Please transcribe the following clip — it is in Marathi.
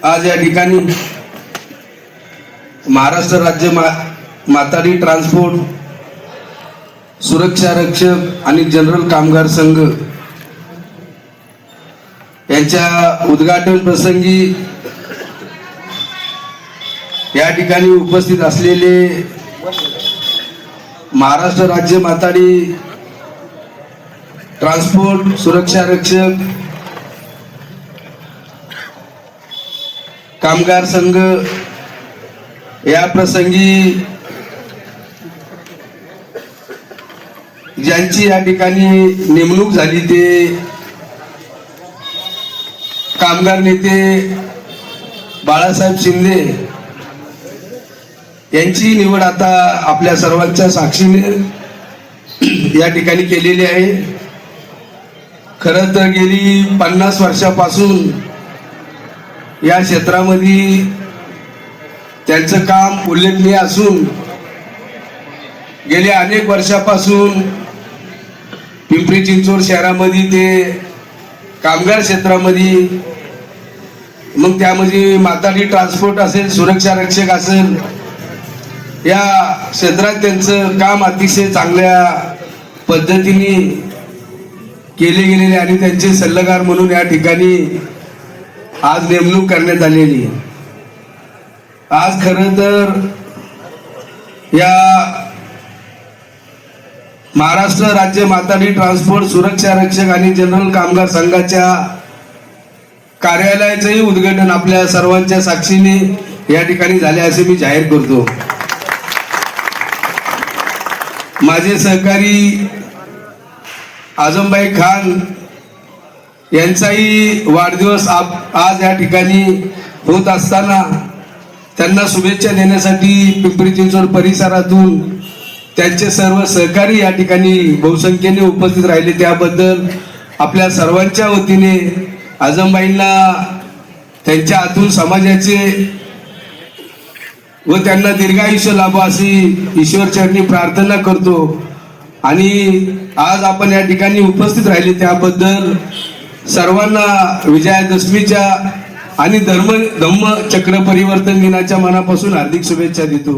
आज या ठिकाणी महाराष्ट्र राज्य माथाडी ट्रान्सपोर्ट सुरक्षा रक्षक आणि जनरल कामगार संघ यांच्या उद्घाटन प्रसंगी या ठिकाणी उपस्थित असलेले महाराष्ट्र राज्य माथाडी ट्रान्सपोर्ट सुरक्षा रक्षक कामगार संघ या प्रसंगी ज्यांची या ठिकाणी नेमणूक झाली ते कामगार नेते बाळासाहेब शिंदे यांची निवड आता आपल्या सर्वांच्या साक्षीने या ठिकाणी केलेली आहे। खरं तर गेली 50 वर्षापासून या क्षेत्रामध्ये त्यांचं काम उल्लेखनीय असून गेल्या अनेक वर्षापासून पिंपरी चिंचवड शहरामध्ये ते कामगार क्षेत्रामध्ये मग त्यामध्ये माथाडी ट्रान्सपोर्ट असेल सुरक्षा रक्षक असेल या क्षेत्रात त्यांचं काम अतिशय चांगल्या पद्धतीने केले गेलेले आणि त्यांचे सल्लागार म्हणून या ठिकाणी आज नेमणूक करण्यात आलेली। आज खरं तर या महाराष्ट्र राज्य माथाडी ट्रान्सपोर्ट सुरक्षा रक्षक आणि जनरल कामगार संघाच्या कार्यालयाचंही उद्घाटन आपल्या सर्वांच्या साक्षीने या ठिकाणी झाले असे मी जाहीर करतो। माझे सहकारी आजमभाई खान यांचाही वाढदिवस आज या ठिकाणी होत असताना त्यांना शुभेच्छा देण्यासाठी पिंपरी चिंचवड परिसरातून त्यांचे सर्व सहकारी या ठिकाणी बहुसंख्येने उपस्थित राहिले त्याबद्दल आपल्या सर्वांच्या वतीने आजमबाईंना त्यांच्या हातून समाजाचे व त्यांना दीर्घायुष्य लाभो अशी ईश्वरचरणी प्रार्थना करतो। आणि आज आपण या ठिकाणी उपस्थित राहिले त्याबद्दल सर्वांना विजयादशमीच्या आणि धम्म चक्र परिवर्तन दिनाच्या मनापासून हार्दिक शुभेच्छा देतो।